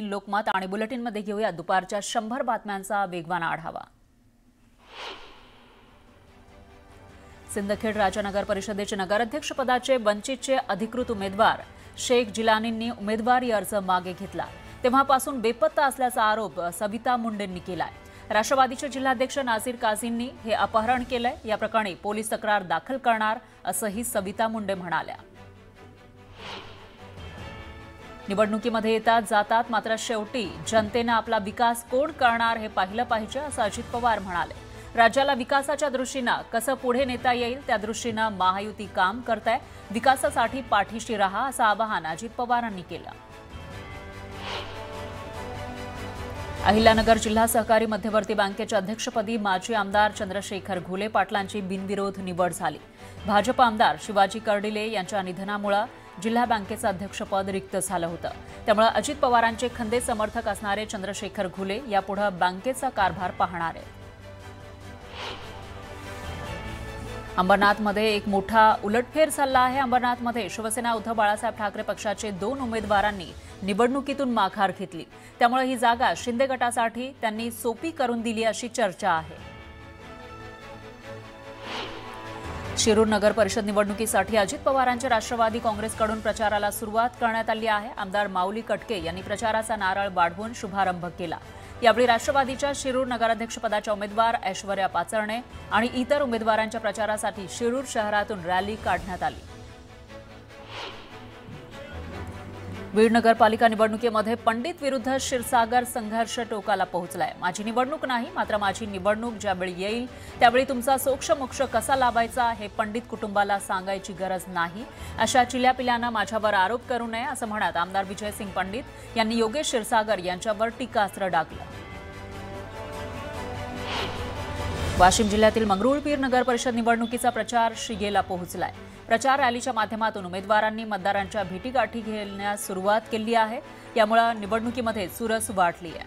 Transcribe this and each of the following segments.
लोकमत आणि बुलेटिनमध्ये घेऊया दुपारच्या 100 बातम्यांचा वेगवान आढावा। सिंदखेड राजा नगर परिषदेचे नगराध्यक्षपदाचे वंचितचे अधिकृत उमेदवार शेख जिलानींनी उमेदवारी अर्ज मागे घेतला तेव्हापासून बेपत्ता असल्याचा आरोप सविता मुंडेंनी केलाय। राष्ट्रवादीचे जिल्हाध्यक्ष नाझीर काझींनी हे अपहरण केलंय। या प्रकरणी पोलीस तक्रार दाखल करणार असंही सविता मुंडे म्हणाल्या। निवडणुकीमध्ये येतात जातात, मात्र शेवटी जनतेने आपला विकास कोण करणार हे पाहिलं पाहिजे असं अजित पवार म्हणाले। राज्याला विकासाच्या दृष्टीने कसं पुढे नेता येईल त्या दृष्टीने महायुती काम करते, विकासासाठी पाठीशी राहा असं आवाहन अजित पवारांनी केलं। अहिल्यानगर जिल्हा सहकारी मध्यवर्ती बँकेच्या अध्यक्षपदी माजी आमदार चंद्रशेखर घुले पाटलांची बिनविरोध निवड झाली। भाजप आमदार शिवाजी कर्डिले यांच्या निधनामुळे जिल्हा बँकेचं अध्यक्षपद रिक्त झालं होतं। त्यामुळे अजित पवारांचे खंदे समर्थक असणारे चंद्रशेखर घुले यापुढे बँकेचा कारभार पाहणार आहेत। अंबरनाथमध्ये एक मोठा उलटफेर चालला आहे। अंबरनाथमध्ये शिवसेना उद्धव बाळासाहेब ठाकरे पक्षाचे 2 उमेदवारांनी निवडणुकीतून माघार घेतली, त्यामुळे ही जागा शिंदे गटासाठी त्यांनी सोपी करून दिली अशी चर्चा आहे। शिरूर नगर परिषद निवडणुकीसाठी अजित पवारांच्या राष्ट्रवादी काँग्रेसकडून प्रचाराला सुरुवात करण्यात आली आहे। आमदार माऊली कटके यांनी प्रचाराचा नारळ वाढवून शुभारंभ केला। यावेळी राष्ट्रवादीच्या शिरूर नगराध्यक्षपदाच्या उमेदवार ऐश्वर्या पाचरणे आणि इतर उमेदवारांच्या प्रचारासाठी शिरूर शहरातून रॅली काढण्यात आली। बीड नगरपालिका निवडणुकीमध्ये पंडित विरुद्ध क्षीरसागर संघर्ष टोकाला पोहोचलाय। माझी निवडणूक नाही, मात्र माझी निवडणूक ज्यावेळी येईल त्यावेळी तुमचा सोक्षमोक्ष कसा लाभायचा हे पंडित कुटुंबाला सांगायची गरज नाही, अशा चिल्यापिल्यानं माझ्यावर आरोप करू नये असं म्हणत आमदार विजयसिंग पंडित यांनी योगेश क्षीरसागर यांच्यावर टीकास्त्र डागलं। वाशिम जिल्ह्यातील मंगरुळपीर नगर परिषद निवडणुकीचा प्रचार शिगेला पोहोचलाय। प्रचार रॅलीच्या माध्यमातून उमेदवारांनी मतदारांच्या भेटीगाठी घेण्यास सुरुवात केली आहे। यामुळे निवडणुकीमध्ये चुरस वाढली आहे।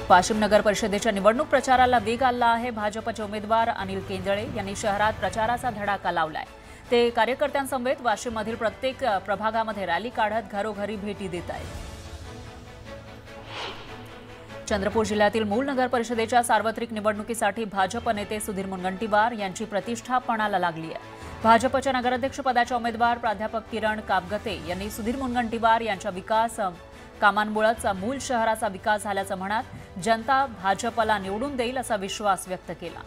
वाशिम नगर परिषदेच्या निवडणूक प्रचाराला वेग आला आहे। भाजपचे उमेदवार अनिल केंदळे यांनी शहरात प्रचाराचा धडाका लावलाय। ते कार्यकर्त्यांसमवेत वाशिममधील प्रत्येक प्रभागामध्ये रॅली काढत घरोघरी भेटी देत आहेत। चंद्रपूर जिल्ह्यातील मूळ नगर परिषदेच्या सार्वत्रिक निवडणुकीसाठी भाजप नेते सुधीर मुनगंटीवार यांची प्रतिष्ठा पणाला लागली आहे। भाजपच्या नगराध्यक्षपदाच्या उमेदवार प्राध्यापक किरण कापगते यांनी सुधीर मुनगंटीवार यांच्या विकास कामांमुळेच मूळ शहराचा विकास झाल्याचं म्हणत जनता भाजपला निवडून देईल असा विश्वास व्यक्त केला।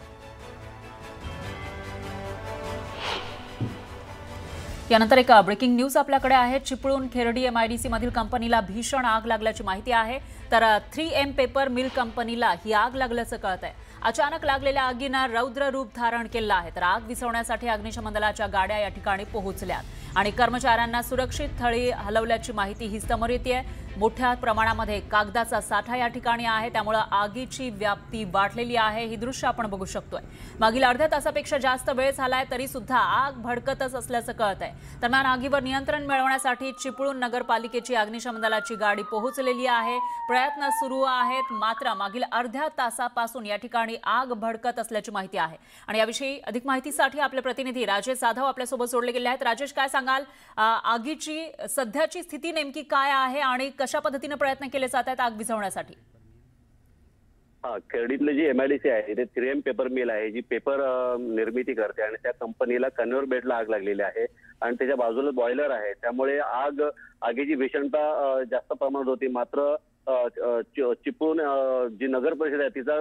यानंतर एक ब्रेकिंग न्यूज आपल्याकडे आहे। चिपळूण खेरडी एमआयडीसी मधील कंपनीला भीषण आग लागल्याची माहिती आहे। तर 3M पेपर मिल कंपनीला ही आग लागल्याचं कळतंय। अचानक लागलेल्या आगीनं रौद्र रूप धारण केलं आहे। तर आग विझवण्यासाठी अग्निशमन दलाच्या गाड्या या ठिकाणी पोहोचल्यात आणि कर्मचाऱ्यांना सुरक्षित स्थळी हलवल्याची माहिती ही समोर येते। मोठ्या प्रमाणामध्ये कागदाचा साठा या ठिकाणी आहे, त्यामुळे आगीची व्याप्ती वाढलेली आहे। ही दृश्य आपण बघू शकतोय। मागील अर्ध्या तासापेक्षा जास्त वेळ झालाय तरी सुद्धा आग भडकतच असल्याचं कळतंय। दरम्यान आगीवर नियंत्रण मिळवण्यासाठी चिपळूण नगरपालिकेची अग्निशमन दलाची गाडी पोहोचलेली आहे। प्रयत्न सुरू आहेत, मात्र मागील अर्ध्या तासापासून या ठिकाणी आग भडकत असल्याची माहिती आहे। आणि याविषयी अधिक माहितीसाठी आपले प्रतिनिधी राजेश जाधव आपल्यासोबत जोडले गेले आहेत। राजेश, काय सांगाल, आगीची सध्याची स्थिती नेमकी काय आहे आणि कशा पद्धतीने प्रयत्न केले जात आहेत आग विझवण्यासाठी? खेरडीतले जी एमआयडीसी आहे ते 3M पेपर मिल आहे, जी पेपर निर्मिती करते आणि त्या कंपनीला कन्व्हेअर बेल्टला आग लागलेली आहे आणि त्याच्या बाजूला बॉयलर आहे। त्यामुळे आगीची भीषणता जास्त प्रमाणात होती। मात्र चिपळूण जी नगर परिषद आहे तिचा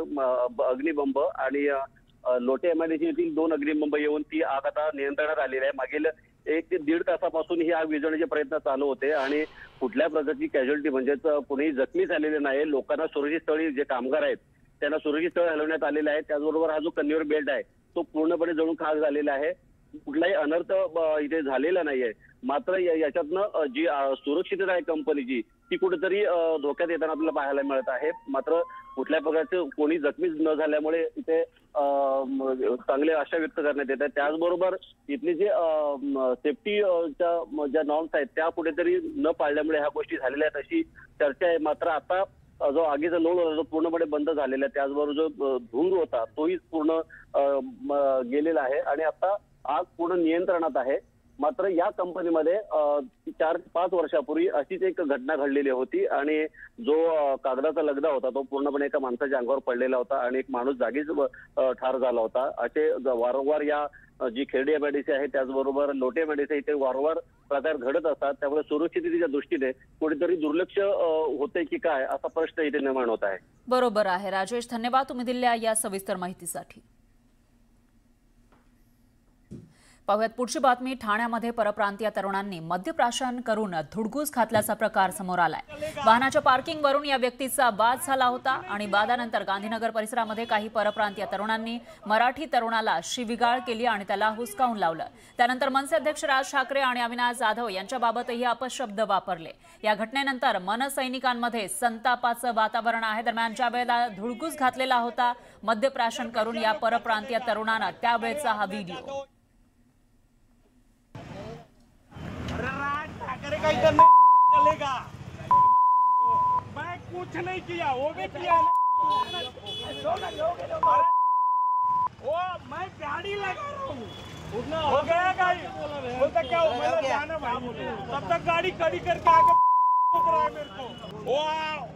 अग्निबंब आणि लोटे एमआयडीसी येथील 2 अग्निबंब येऊन ती आग आता नियंत्रणात आलेली आहे। मागील 1 ते 1.5 तासापासून ही आग विझवण्याचे प्रयत्न चालू होते आणि कुठल्या प्रकारची कॅज्युअल्टी म्हणजेच कोणीही जखमी झालेले नाही। लोकांना सुरक्षित स्थळी, जे कामगार आहेत त्यांना सुरक्षित स्थळी हलवण्यात आलेले आहे। त्याचबरोबर हा जो कन्व्हेअर बेल्ट आहे तो पूर्णपणे जळून खाक झालेला आहे। कुठलाही अनर्थ इथे झालेला नाहीये। मात्र याच्यातनं जी सुरक्षितता आहे कंपनीची ती कुठेतरी धोक्यात येताना आपल्याला पाहायला मिळत आहे। मात्र कुठल्या प्रकारचे कोणी जखमी न झाल्यामुळे इथे चांगले आशा व्यक्त करण्यात येत आहे। त्याचबरोबर इथली जे सेफ्टीच्या ज्या नॉर्म्स आहेत त्या कुठेतरी न पाळल्यामुळे ह्या गोष्टी झालेल्या आहेत अशी चर्चा आहे। मात्र आता जो आगीचा लोड होता तो पूर्णपणे बंद झालेला आहे। त्याचबरोबर जो धूर होता तोही पूर्ण गेलेला आहे आणि आता आग पूर्ण नियंत्रणात आहे। मात्र या कंपनीमध्ये 4 ते 5 वर्षापूर्वी अशीच एक घटना घडलेली होती आणि जो कागदाचा लगदा होता तो पूर्णपणे एका माणसाच्या अंगावर पडलेला होता आणि एक माणूस जागीच ठार झाला होता। असे वारंवार या जी खेरडी एमआयडीसी आहे त्याचबरोबर लोटे एमआयडीसी इथे वारंवार प्रकार घडत असतात, त्यामुळे सुरक्षिततेच्या दृष्टीने कुठेतरी दुर्लक्ष होते की काय असा प्रश्न इथे निर्माण होत आहे। बरोबर आहे राजेश, धन्यवाद तुम्ही दिलेल्या या सविस्तर माहितीसाठी। पाहुयात पुढची बातमी। ठाण्यामध्ये परप्रांतीय तरुणांनी मद्यप्राशन करून धुडगूस घातल्याचा प्रकार समोर आलाय। वाहनाच्या पार्किंगवरून या व्यक्तीचा वाद झाला होता आणि वादानंतर गांधीनगर परिसरामध्ये काही परप्रांतीय तरुणांनी मराठी तरुणाला शिवीगाळ केली आणि त्याला हुसकावून लावलं। त्यानंतर मनसे अध्यक्ष राज ठाकरे आणि अविनाश जाधव यांच्याबाबतही अपशब्द वापरले। या घटनेनंतर मनसैनिकांमध्ये संतापाचं वातावरण आहे। दरम्यान ज्या वेळेला धुडगूस घातलेला होता मद्यप्राशन करून या परप्रांतीय तरुणानं त्यावेळेचा हा व्हिडिओ। चलेगा, मैं कुछ नहीं किया, वो भी किया ना। वो मैं गाड़ी लगा रहा हूँ, हो गया गाड़ी, बोलता क्या हो, मैंने जाना भाई, तब तक गाड़ी खड़ी करके आगे रहा है मेरे को।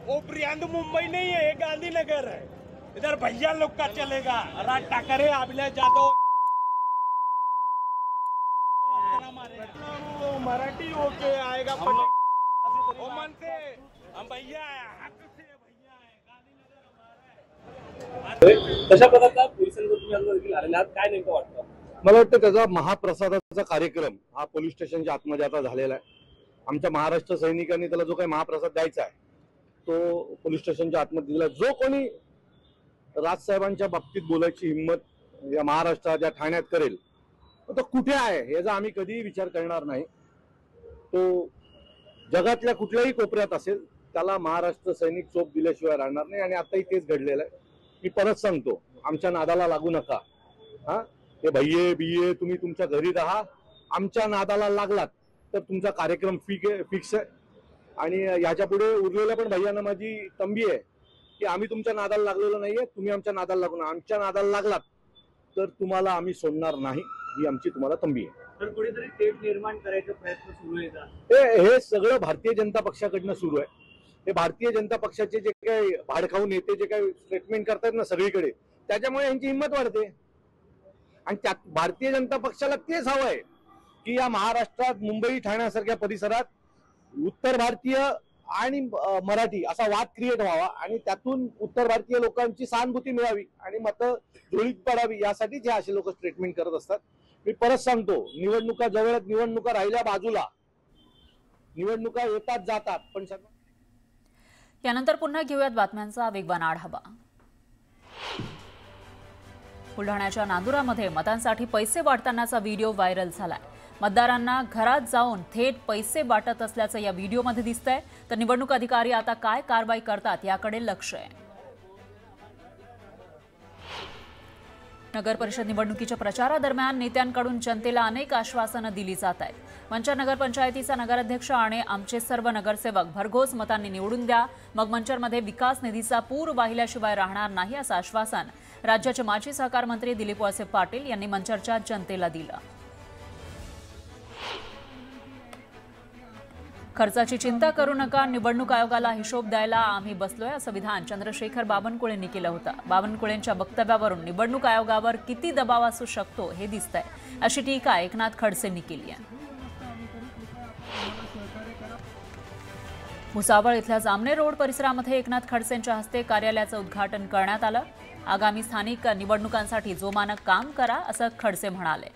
वो प्रियांद मुंबई नहीं है, ये गांधीनगर है। इधर भैया लोग का चलेगा, राज ठाकरे, अविनाश जाधव, मराठी होके आएगा पटेल ओमन से हम भैया हक से भैया है, गांधीनगर हमारा है। तशा प्रकारचा पोलिसांवर तुम्ही आता देखील आलेला आहात, काय नेमकं वाटतं? मला वाटतं त्याचा महाप्रसादाचा कार्यक्रम हा पोलीस स्टेशनच्या आतमध्ये आता झालेला आहे। आमच्या महाराष्ट्र सैनिकांनी त्याला जो काही महाप्रसाद द्यायचा आहे तो पोलीस स्टेशनच्या आतमध्ये दिला। जो कोणी राजसाहेबांच्या बाबतीत बोलायची हिंमत या महाराष्ट्रात या ठाण्यात करेल तो कुठे आहे याचा आम्ही कधीही विचार करणार नाही। तो जगातल्या कुठल्याही कोपऱ्यात असेल त्याला महाराष्ट्र सैनिक चोप दिल्याशिवाय राहणार नाही आणि आताही तेच घडलेलं आहे। मी परत सांगतो, आमच्या नादाला लागू नका। हे भैये बिये तुम्ही तुमच्या घरी राहा, आमच्या नादाला लागलात तर तुमचा कार्यक्रम फिक्स आहे। आणि याच्या पुढे उरलेल्या पण भैयांना माझी तंबी आहे की आम्ही तुमच्या नादाला लागलेलो नाहीये, तुम्ही आमच्या नादाला लागू नका। आमच्या नादाला लागलात तर तुम्हाला आम्ही सोडणार नाही, ही आमची तुम्हाला तंबी आहे। तर कुठेतरी तेढ निर्माण करायचा प्रयत्न सुरू आहे। हे सगळं भारतीय जनता पक्षाकडनं सुरू आहे। हे भारतीय जनता पक्षाचे जे काही भाडखाऊ नेते जे काही स्टेटमेंट करतात ना सगळीकडे, त्याच्यामुळे यांची हिंमत वाढते। आणि त्यात भारतीय जनता पक्षाला तेच हवं आहे की या महाराष्ट्रात मुंबई ठाण्यासारख्या परिसरात उत्तर भारतीय आणि मराठी असा वाद क्रिएट व्हावा आणि त्यातून उत्तर भारतीय लोकांची सहानुभूती मिळावी आणि मतं जुळीत पडावी, यासाठी जे असे लोक स्टेटमेंट करत असतात। मी परत सांगतो, निवडणुका जवळच, निवडणुका राहिल्या बाजूला, निवडणुका येतात जातात, पण यानंतर पुन्हा घेऊयात बातम्यांचा वेगवान आढावा। बुलढाण्याच्या नांदुरामध्ये मतांसाठी पैसे वाटतानाचा व्हिडिओ व्हायरल झालाय। मतदारांना घरात जाऊन थेट पैसे वाटत असल्याचं या व्हिडिओमध्ये दिसतंय। तर निवडणूक अधिकारी आता काय कारवाई करतात याकडे लक्ष आहे। नगर परिषद निवडणुकीच्या प्रचारादरम्यान नेत्यांकडून जनतेला अनेक आश्वासनं दिली जात आहेत। मंचर नगरपंचायतीचा नगराध्यक्ष आणि आमचे सर्व नगरसेवक भरघोस मतांनी निवडून द्या, मग मंचरमध्ये विकास निधीचा पूर वाहिल्याशिवाय राहणार नाही असं आश्वासन राज्याचे माजी सहकार मंत्री दिलीप वळसे पाटील यांनी मंचरच्या जनतेला दिलं। खर्चाची चिंता करू नका, निवडणूक आयोगाला हिशोब द्यायला आम्ही बसलोय असं विधान चंद्रशेखर बावनकुळेंनी केलं होतं। बावनकुळेंच्या वक्तव्यावरून निवडणूक आयोगावर किती दबाव असू शकतो हे दिसतंय, अशी टीका एकनाथ खडसेंनी केली आहे। भुसावळ इथल्या जामने रोड परिसरामध्ये एकनाथ खडसेंच्या हस्ते कार्यालयाचं उद्घाटन करण्यात आलं। आगामी स्थानिक निवडणुकांसाठी जोमानं काम करा असं खडसे म्हणाले।